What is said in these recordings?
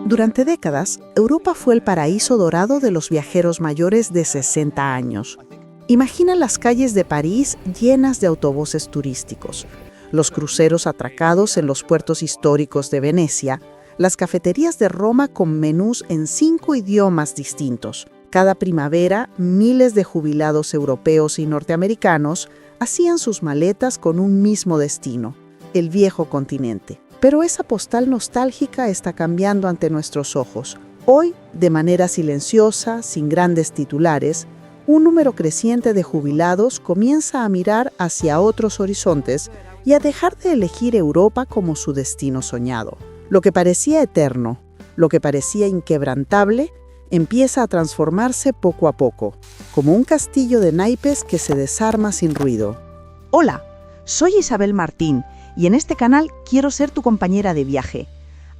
Durante décadas, Europa fue el paraíso dorado de los viajeros mayores de 60 años. Imagina las calles de París llenas de autobuses turísticos, los cruceros atracados en los puertos históricos de Venecia, las cafeterías de Roma con menús en 5 idiomas distintos. Cada primavera, miles de jubilados europeos y norteamericanos hacían sus maletas con un mismo destino, el viejo continente. Pero esa postal nostálgica está cambiando ante nuestros ojos. Hoy, de manera silenciosa, sin grandes titulares, un número creciente de jubilados comienza a mirar hacia otros horizontes y a dejar de elegir Europa como su destino soñado. Lo que parecía eterno, lo que parecía inquebrantable, empieza a transformarse poco a poco, como un castillo de naipes que se desarma sin ruido. Hola, soy Isabel Martín y en este canal quiero ser tu compañera de viaje.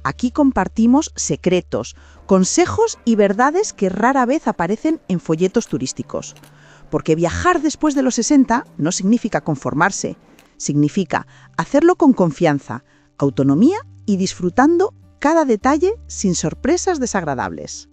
Aquí compartimos secretos, consejos y verdades que rara vez aparecen en folletos turísticos. Porque viajar después de los 60 no significa conformarse, significa hacerlo con confianza, autonomía y disfrutando cada detalle sin sorpresas desagradables.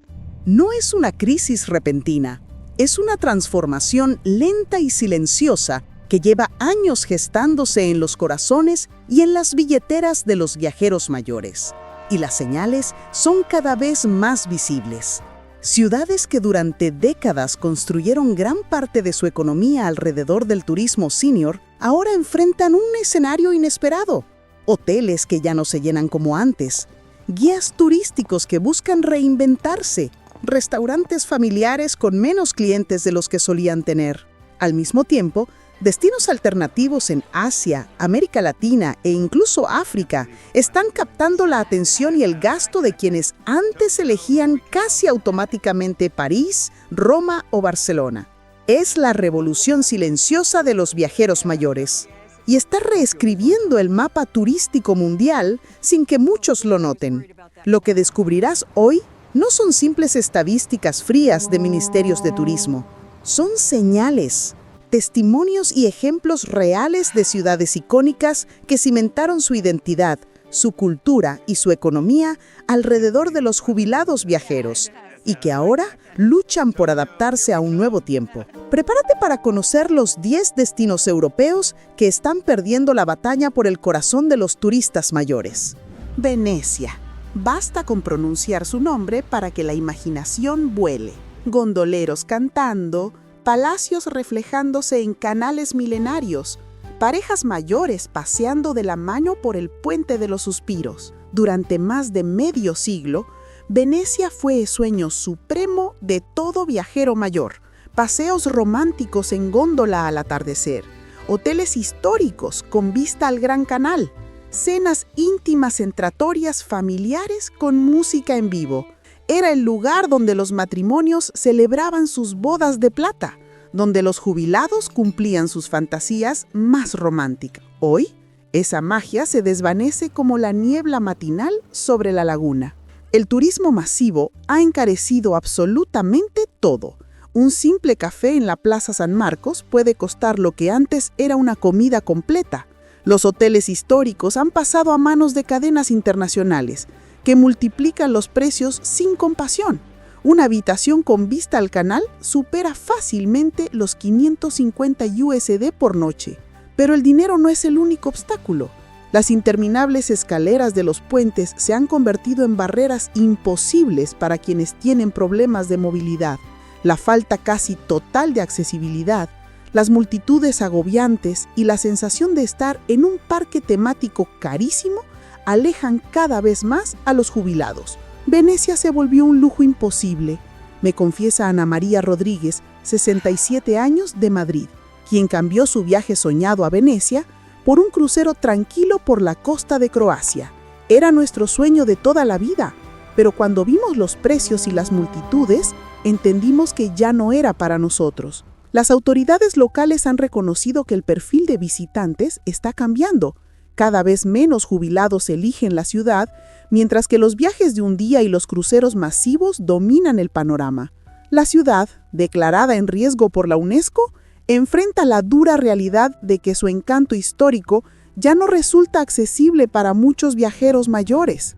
No es una crisis repentina, es una transformación lenta y silenciosa que lleva años gestándose en los corazones y en las billeteras de los viajeros mayores. Y las señales son cada vez más visibles. Ciudades que durante décadas construyeron gran parte de su economía alrededor del turismo senior, ahora enfrentan un escenario inesperado. Hoteles que ya no se llenan como antes, guías turísticos que buscan reinventarse, restaurantes familiares con menos clientes de los que solían tener. Al mismo tiempo, destinos alternativos en Asia, América Latina e incluso África están captando la atención y el gasto de quienes antes elegían casi automáticamente París, Roma o Barcelona. Es la revolución silenciosa de los viajeros mayores y está reescribiendo el mapa turístico mundial sin que muchos lo noten. Lo que descubrirás hoy no son simples estadísticas frías de ministerios de turismo, son señales, testimonios y ejemplos reales de ciudades icónicas que cimentaron su identidad, su cultura y su economía alrededor de los jubilados viajeros y que ahora luchan por adaptarse a un nuevo tiempo. Prepárate para conocer los 10 destinos europeos que están perdiendo la batalla por el corazón de los turistas mayores. Venecia. Basta con pronunciar su nombre para que la imaginación vuele. Gondoleros cantando, palacios reflejándose en canales milenarios, parejas mayores paseando de la mano por el puente de los suspiros. Durante más de medio siglo, Venecia fue el sueño supremo de todo viajero mayor. Paseos románticos en góndola al atardecer, hoteles históricos con vista al Gran Canal, cenas íntimas en tratorías familiares con música en vivo. Era el lugar donde los matrimonios celebraban sus bodas de plata, donde los jubilados cumplían sus fantasías más románticas. Hoy, esa magia se desvanece como la niebla matinal sobre la laguna. El turismo masivo ha encarecido absolutamente todo. Un simple café en la Plaza San Marcos puede costar lo que antes era una comida completa. Los hoteles históricos han pasado a manos de cadenas internacionales que multiplican los precios sin compasión. Una habitación con vista al canal supera fácilmente los 550 USD por noche. Pero el dinero no es el único obstáculo. Las interminables escaleras de los puentes se han convertido en barreras imposibles para quienes tienen problemas de movilidad. La falta casi total de accesibilidad, las multitudes agobiantes y la sensación de estar en un parque temático carísimo alejan cada vez más a los jubilados. Venecia se volvió un lujo imposible, me confiesa Ana María Rodríguez, 67 años, de Madrid, quien cambió su viaje soñado a Venecia por un crucero tranquilo por la costa de Croacia. Era nuestro sueño de toda la vida, pero cuando vimos los precios y las multitudes, entendimos que ya no era para nosotros. Las autoridades locales han reconocido que el perfil de visitantes está cambiando. Cada vez menos jubilados eligen la ciudad, mientras que los viajes de un día y los cruceros masivos dominan el panorama. La ciudad, declarada en riesgo por la UNESCO, enfrenta la dura realidad de que su encanto histórico ya no resulta accesible para muchos viajeros mayores.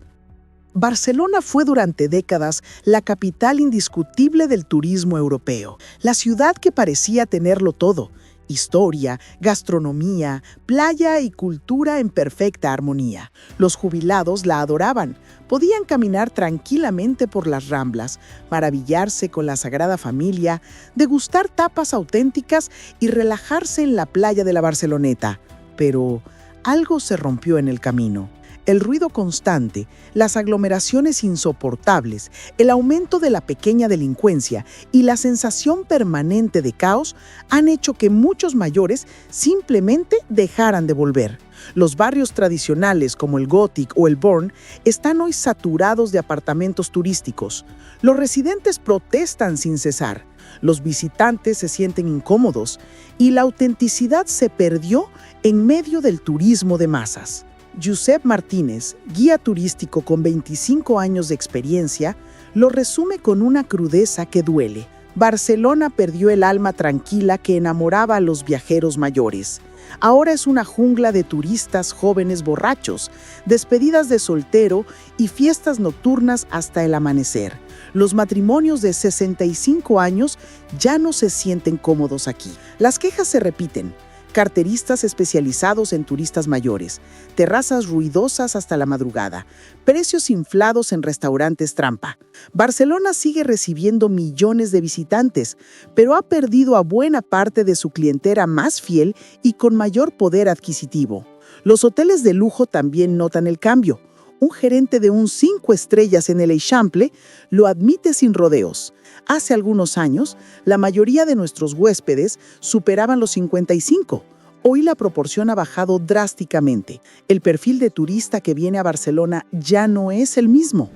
Barcelona fue durante décadas la capital indiscutible del turismo europeo, la ciudad que parecía tenerlo todo: historia, gastronomía, playa y cultura en perfecta armonía. Los jubilados la adoraban, podían caminar tranquilamente por las Ramblas, maravillarse con la Sagrada Familia, degustar tapas auténticas y relajarse en la playa de la Barceloneta. Pero algo se rompió en el camino. El ruido constante, las aglomeraciones insoportables, el aumento de la pequeña delincuencia y la sensación permanente de caos han hecho que muchos mayores simplemente dejaran de volver. Los barrios tradicionales como el Gothic o el Born están hoy saturados de apartamentos turísticos. Los residentes protestan sin cesar. Los visitantes se sienten incómodos y la autenticidad se perdió en medio del turismo de masas. Josep Martínez, guía turístico con 25 años de experiencia, lo resume con una crudeza que duele. Barcelona perdió el alma tranquila que enamoraba a los viajeros mayores. Ahora es una jungla de turistas jóvenes borrachos, despedidas de soltero y fiestas nocturnas hasta el amanecer. Los matrimonios de 65 años ya no se sienten cómodos aquí. Las quejas se repiten. Carteristas especializados en turistas mayores, terrazas ruidosas hasta la madrugada, precios inflados en restaurantes trampa. Barcelona sigue recibiendo millones de visitantes, pero ha perdido a buena parte de su clientela más fiel y con mayor poder adquisitivo. Los hoteles de lujo también notan el cambio. Un gerente de un 5 estrellas en el Eixample lo admite sin rodeos. Hace algunos años, la mayoría de nuestros huéspedes superaban los 55. Hoy la proporción ha bajado drásticamente. El perfil de turista que viene a Barcelona ya no es el mismo.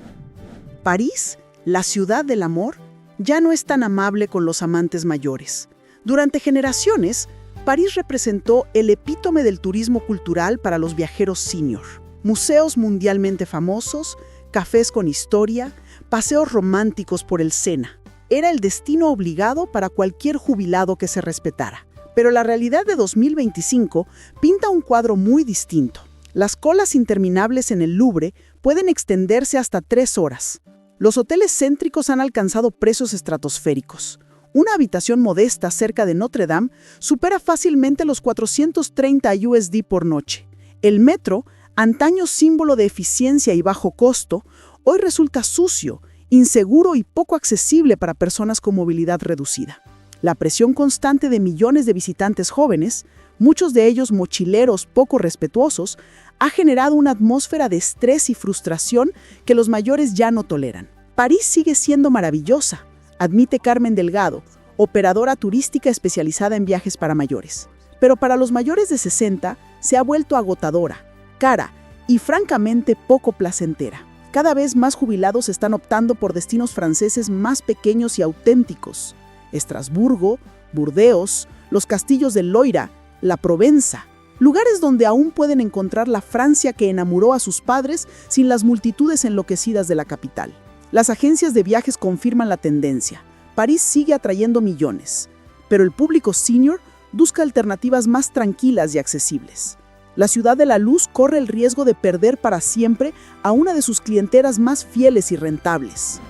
París, la ciudad del amor, ya no es tan amable con los amantes mayores. Durante generaciones, París representó el epítome del turismo cultural para los viajeros senior. Museos mundialmente famosos, cafés con historia, paseos románticos por el Sena. Era el destino obligado para cualquier jubilado que se respetara. Pero la realidad de 2025 pinta un cuadro muy distinto. Las colas interminables en el Louvre pueden extenderse hasta 3 horas. Los hoteles céntricos han alcanzado precios estratosféricos. Una habitación modesta cerca de Notre Dame supera fácilmente los 430 USD por noche. El metro, antaño símbolo de eficiencia y bajo costo, hoy resulta sucio, inseguro y poco accesible para personas con movilidad reducida. La presión constante de millones de visitantes jóvenes, muchos de ellos mochileros poco respetuosos, ha generado una atmósfera de estrés y frustración que los mayores ya no toleran. París sigue siendo maravillosa, admite Carmen Delgado, operadora turística especializada en viajes para mayores. Pero para los mayores de 60 se ha vuelto agotadora, cara y francamente poco placentera. Cada vez más jubilados están optando por destinos franceses más pequeños y auténticos. Estrasburgo, Burdeos, los castillos de Loira, la Provenza, lugares donde aún pueden encontrar la Francia que enamoró a sus padres sin las multitudes enloquecidas de la capital. Las agencias de viajes confirman la tendencia. París sigue atrayendo millones, pero el público senior busca alternativas más tranquilas y accesibles. La ciudad de la luz corre el riesgo de perder para siempre a una de sus clientelas más fieles y rentables.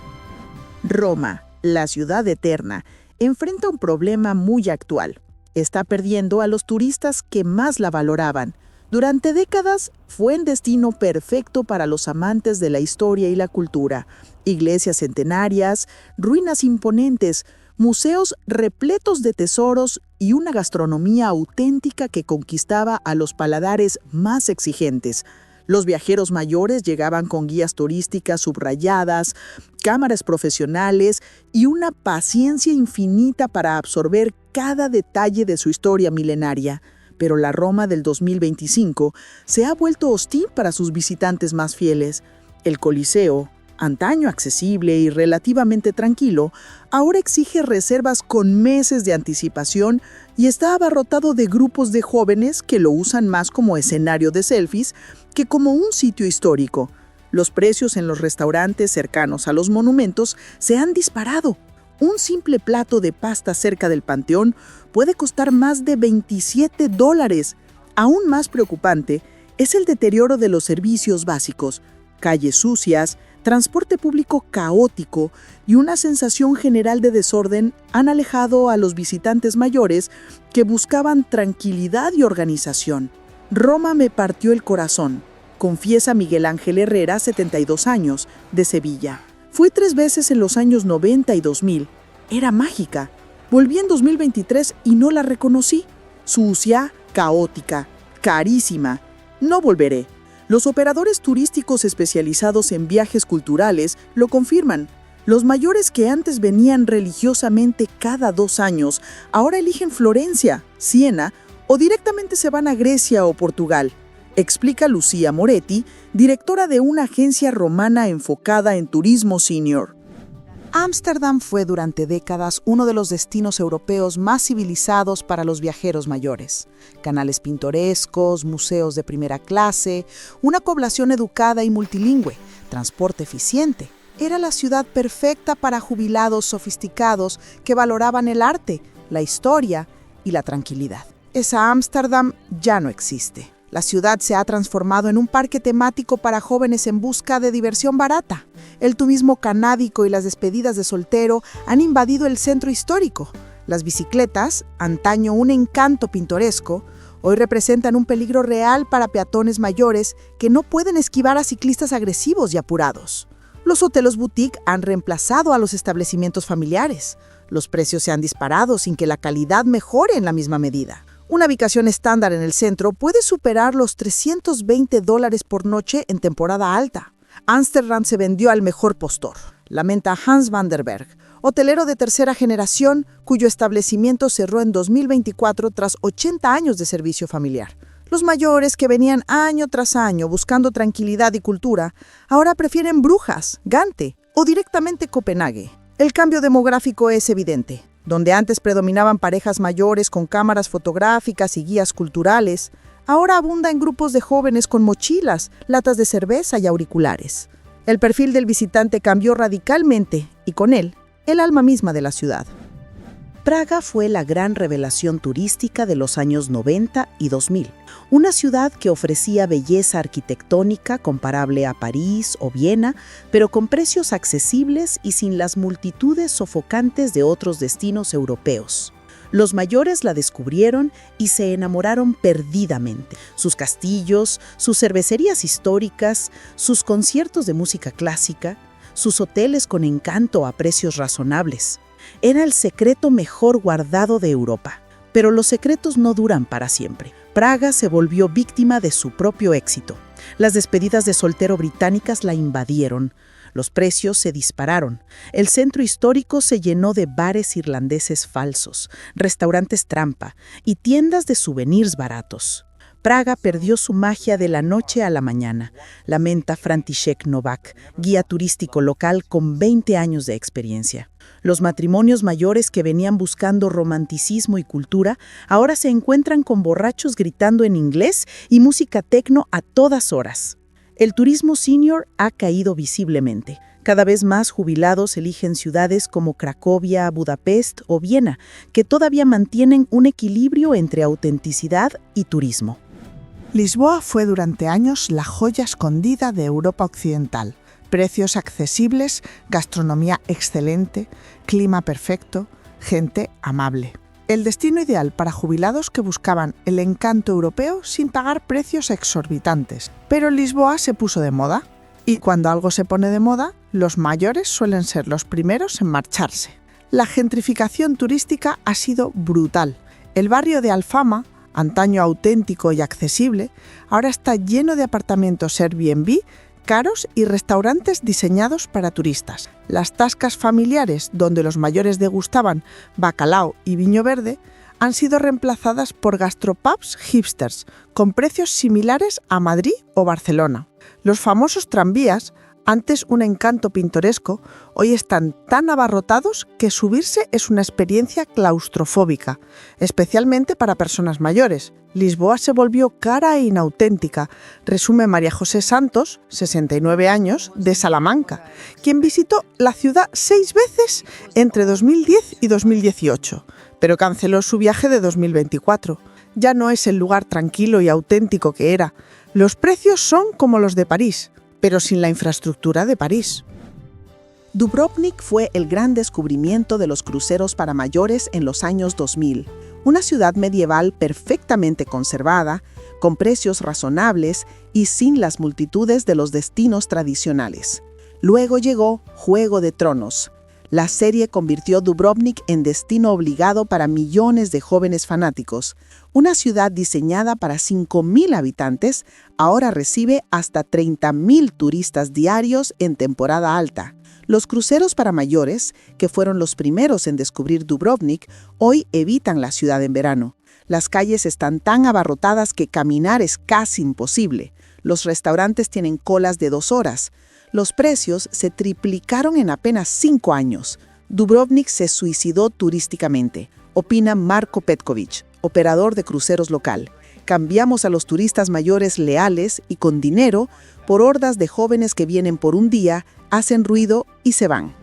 Roma, la ciudad eterna, enfrenta un problema muy actual. Está perdiendo a los turistas que más la valoraban. Durante décadas fue el destino perfecto para los amantes de la historia y la cultura. Iglesias centenarias, ruinas imponentes, museos repletos de tesoros y una gastronomía auténtica que conquistaba a los paladares más exigentes. Los viajeros mayores llegaban con guías turísticas subrayadas, cámaras profesionales y una paciencia infinita para absorber cada detalle de su historia milenaria. Pero la Roma del 2025 se ha vuelto hostil para sus visitantes más fieles. El Coliseo, antaño accesible y relativamente tranquilo, ahora exige reservas con meses de anticipación y está abarrotado de grupos de jóvenes que lo usan más como escenario de selfies que como un sitio histórico. Los precios en los restaurantes cercanos a los monumentos se han disparado. Un simple plato de pasta cerca del Panteón puede costar más de $27. Aún más preocupante es el deterioro de los servicios básicos. Calles sucias, transporte público caótico y una sensación general de desorden han alejado a los visitantes mayores que buscaban tranquilidad y organización. Roma me partió el corazón, confiesa Miguel Ángel Herrera, 72 años, de Sevilla. Fui 3 veces en los años 90 y 2000. Era mágica. Volví en 2023 y no la reconocí. Sucia, caótica, carísima. No volveré. Los operadores turísticos especializados en viajes culturales lo confirman. Los mayores que antes venían religiosamente cada 2 años, ahora eligen Florencia, Siena o directamente se van a Grecia o Portugal, explica Lucía Moretti, directora de una agencia romana enfocada en turismo senior. Ámsterdam fue durante décadas uno de los destinos europeos más civilizados para los viajeros mayores. Canales pintorescos, museos de primera clase, una población educada y multilingüe, transporte eficiente. Era la ciudad perfecta para jubilados sofisticados que valoraban el arte, la historia y la tranquilidad. Esa Ámsterdam ya no existe. La ciudad se ha transformado en un parque temático para jóvenes en busca de diversión barata. El turismo canábico y las despedidas de soltero han invadido el centro histórico. Las bicicletas, antaño un encanto pintoresco, hoy representan un peligro real para peatones mayores que no pueden esquivar a ciclistas agresivos y apurados. Los hoteles boutique han reemplazado a los establecimientos familiares. Los precios se han disparado sin que la calidad mejore en la misma medida. Una habitación estándar en el centro puede superar los $320 por noche en temporada alta. Ámsterdam se vendió al mejor postor, lamenta Hans van der Berg, hotelero de tercera generación cuyo establecimiento cerró en 2024 tras 80 años de servicio familiar. Los mayores que venían año tras año buscando tranquilidad y cultura, ahora prefieren Brujas, Gante o directamente Copenhague. El cambio demográfico es evidente. Donde antes predominaban parejas mayores con cámaras fotográficas y guías culturales, ahora abunda en grupos de jóvenes con mochilas, latas de cerveza y auriculares. El perfil del visitante cambió radicalmente y con él, el alma misma de la ciudad. Praga fue la gran revelación turística de los años 90 y 2000. Una ciudad que ofrecía belleza arquitectónica comparable a París o Viena, pero con precios accesibles y sin las multitudes sofocantes de otros destinos europeos. Los mayores la descubrieron y se enamoraron perdidamente. Sus castillos, sus cervecerías históricas, sus conciertos de música clásica, sus hoteles con encanto a precios razonables. Era el secreto mejor guardado de Europa. Pero los secretos no duran para siempre. Praga se volvió víctima de su propio éxito. Las despedidas de soltero británicas la invadieron. Los precios se dispararon. El centro histórico se llenó de bares irlandeses falsos, restaurantes trampa y tiendas de souvenirs baratos. Praga perdió su magia de la noche a la mañana, lamenta František Novák, guía turístico local con 20 años de experiencia. Los matrimonios mayores que venían buscando romanticismo y cultura ahora se encuentran con borrachos gritando en inglés y música techno a todas horas. El turismo senior ha caído visiblemente. Cada vez más jubilados eligen ciudades como Cracovia, Budapest o Viena, que todavía mantienen un equilibrio entre autenticidad y turismo. Lisboa fue durante años la joya escondida de Europa Occidental. Precios accesibles, gastronomía excelente, clima perfecto, gente amable. El destino ideal para jubilados que buscaban el encanto europeo sin pagar precios exorbitantes. Pero Lisboa se puso de moda. Y cuando algo se pone de moda, los mayores suelen ser los primeros en marcharse. La gentrificación turística ha sido brutal. El barrio de Alfama, antaño auténtico y accesible, ahora está lleno de apartamentos Airbnb caros y restaurantes diseñados para turistas. Las tascas familiares, donde los mayores degustaban bacalao y viño verde, han sido reemplazadas por gastropubs hipsters, con precios similares a Madrid o Barcelona. Los famosos tranvías, antes un encanto pintoresco, hoy están tan abarrotados que subirse es una experiencia claustrofóbica, especialmente para personas mayores. Lisboa se volvió cara e inauténtica, resume María José Santos, 69 años, de Salamanca, quien visitó la ciudad 6 veces entre 2010 y 2018, pero canceló su viaje de 2024. Ya no es el lugar tranquilo y auténtico que era. Los precios son como los de París, pero sin la infraestructura de París. Dubrovnik fue el gran descubrimiento de los cruceros para mayores en los años 2000, una ciudad medieval perfectamente conservada, con precios razonables y sin las multitudes de los destinos tradicionales. Luego llegó Juego de Tronos. La serie convirtió Dubrovnik en destino obligado para millones de jóvenes fanáticos. Una ciudad diseñada para 5.000 habitantes ahora recibe hasta 30.000 turistas diarios en temporada alta. Los cruceros para mayores, que fueron los primeros en descubrir Dubrovnik, hoy evitan la ciudad en verano. Las calles están tan abarrotadas que caminar es casi imposible. Los restaurantes tienen colas de 2 horas. Los precios se triplicaron en apenas 5 años. Dubrovnik se suicidó turísticamente, opina Marko Petkovic, operador de cruceros local. Cambiamos a los turistas mayores leales y con dinero por hordas de jóvenes que vienen por un día, hacen ruido y se van.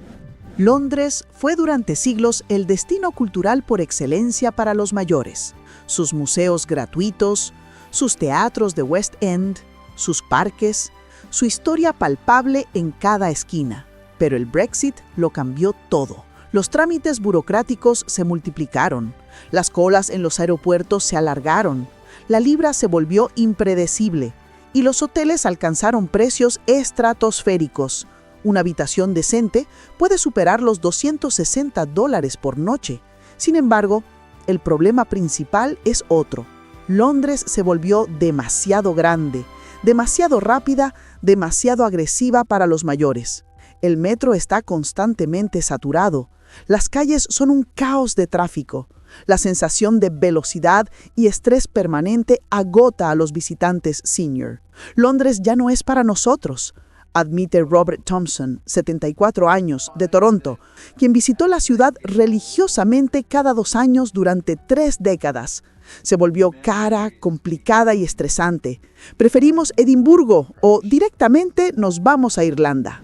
Londres fue durante siglos el destino cultural por excelencia para los mayores. Sus museos gratuitos, sus teatros de West End, sus parques, su historia palpable en cada esquina. Pero el Brexit lo cambió todo. Los trámites burocráticos se multiplicaron, las colas en los aeropuertos se alargaron, la libra se volvió impredecible y los hoteles alcanzaron precios estratosféricos. Una habitación decente puede superar los $260 por noche. Sin embargo, el problema principal es otro. Londres se volvió demasiado grande, demasiado rápida, demasiado agresiva para los mayores. El metro está constantemente saturado. Las calles son un caos de tráfico. La sensación de velocidad y estrés permanente agota a los visitantes senior. Londres ya no es para nosotros, admite Robert Thompson, 74 años, de Toronto, quien visitó la ciudad religiosamente cada 2 años durante 3 décadas. Se volvió cara, complicada y estresante. Preferimos Edimburgo o directamente nos vamos a Irlanda.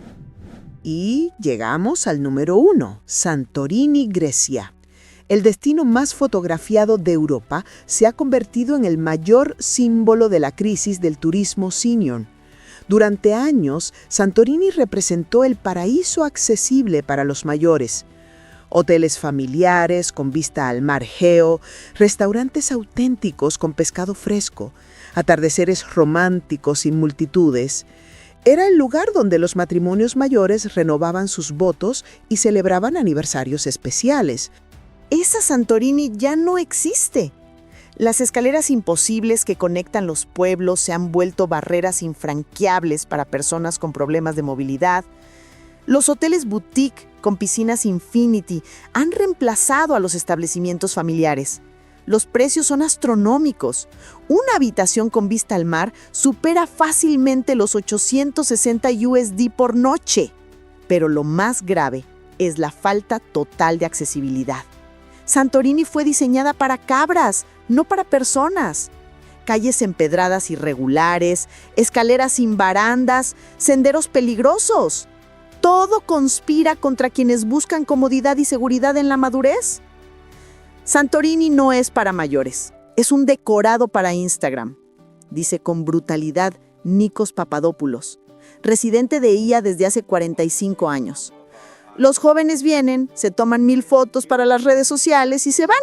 Y llegamos al número 1, Santorini, Grecia. El destino más fotografiado de Europa se ha convertido en el mayor símbolo de la crisis del turismo senior. Durante años, Santorini representó el paraíso accesible para los mayores. Hoteles familiares con vista al mar Egeo, restaurantes auténticos con pescado fresco, atardeceres románticos sin multitudes. Era el lugar donde los matrimonios mayores renovaban sus votos y celebraban aniversarios especiales. Esa Santorini ya no existe. Las escaleras imposibles que conectan los pueblos se han vuelto barreras infranqueables para personas con problemas de movilidad. Los hoteles boutique con piscinas infinity han reemplazado a los establecimientos familiares. Los precios son astronómicos. Una habitación con vista al mar supera fácilmente los 860 USD por noche. Pero lo más grave es la falta total de accesibilidad. Santorini fue diseñada para cabras, no para personas. Calles empedradas irregulares, escaleras sin barandas, senderos peligrosos. Todo conspira contra quienes buscan comodidad y seguridad en la madurez. Santorini no es para mayores, es un decorado para Instagram, dice con brutalidad Nikos Papadopoulos, residente de IA desde hace 45 años. Los jóvenes vienen, se toman 1000 fotos para las redes sociales y se van.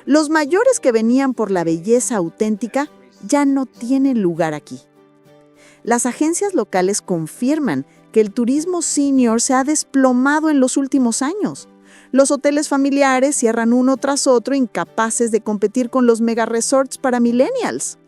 Los mayores que venían por la belleza auténtica ya no tienen lugar aquí. Las agencias locales confirman que el turismo senior se ha desplomado en los últimos años. Los hoteles familiares cierran uno tras otro, incapaces de competir con los mega resorts para millennials.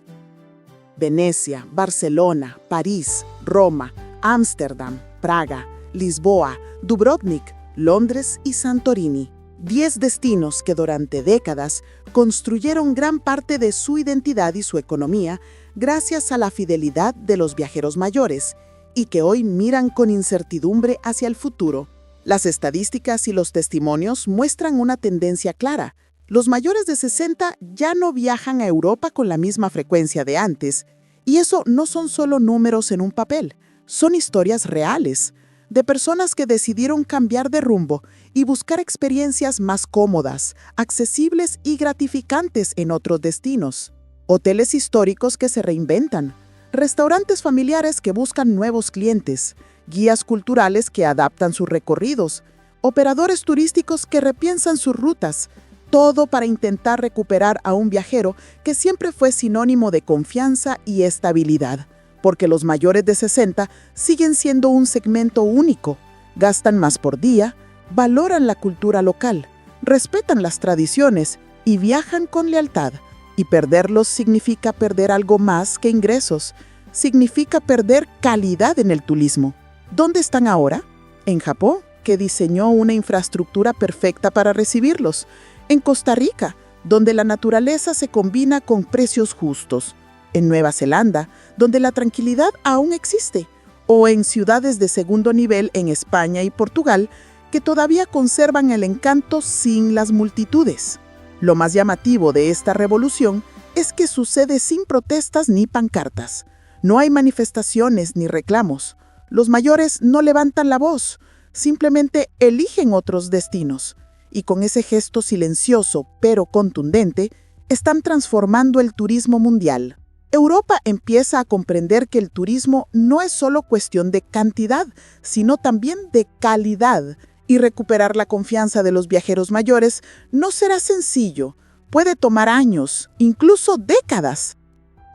Venecia, Barcelona, París, Roma, Ámsterdam, Praga, Lisboa, Dubrovnik, Londres y Santorini. 10 destinos que durante décadas construyeron gran parte de su identidad y su economía gracias a la fidelidad de los viajeros mayores y que hoy miran con incertidumbre hacia el futuro. Las estadísticas y los testimonios muestran una tendencia clara. Los mayores de 60 ya no viajan a Europa con la misma frecuencia de antes, y eso no son solo números en un papel, son historias reales, de personas que decidieron cambiar de rumbo y buscar experiencias más cómodas, accesibles y gratificantes en otros destinos. Hoteles históricos que se reinventan, restaurantes familiares que buscan nuevos clientes, guías culturales que adaptan sus recorridos, operadores turísticos que repiensan sus rutas, todo para intentar recuperar a un viajero que siempre fue sinónimo de confianza y estabilidad, porque los mayores de 60 siguen siendo un segmento único, gastan más por día, valoran la cultura local, respetan las tradiciones y viajan con lealtad. Y perderlos significa perder algo más que ingresos, significa perder calidad en el turismo. ¿Dónde están ahora? En Japón, que diseñó una infraestructura perfecta para recibirlos. En Costa Rica, donde la naturaleza se combina con precios justos. En Nueva Zelanda, donde la tranquilidad aún existe. O en ciudades de segundo nivel en España y Portugal, que todavía conservan el encanto sin las multitudes. Lo más llamativo de esta revolución es que sucede sin protestas ni pancartas. No hay manifestaciones ni reclamos. Los mayores no levantan la voz, simplemente eligen otros destinos. Y con ese gesto silencioso pero contundente, están transformando el turismo mundial. Europa empieza a comprender que el turismo no es solo cuestión de cantidad, sino también de calidad. Y recuperar la confianza de los viajeros mayores no será sencillo. Puede tomar años, incluso décadas.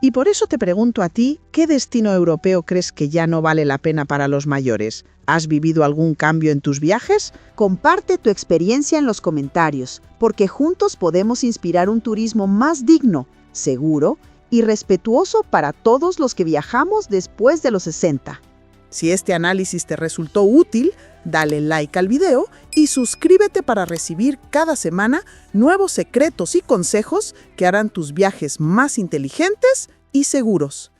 Y por eso te pregunto a ti, ¿qué destino europeo crees que ya no vale la pena para los mayores? ¿Has vivido algún cambio en tus viajes? Comparte tu experiencia en los comentarios, porque juntos podemos inspirar un turismo más digno, seguro y respetuoso para todos los que viajamos después de los 60. Si este análisis te resultó útil, dale like al video y suscríbete para recibir cada semana nuevos secretos y consejos que harán tus viajes más inteligentes y seguros.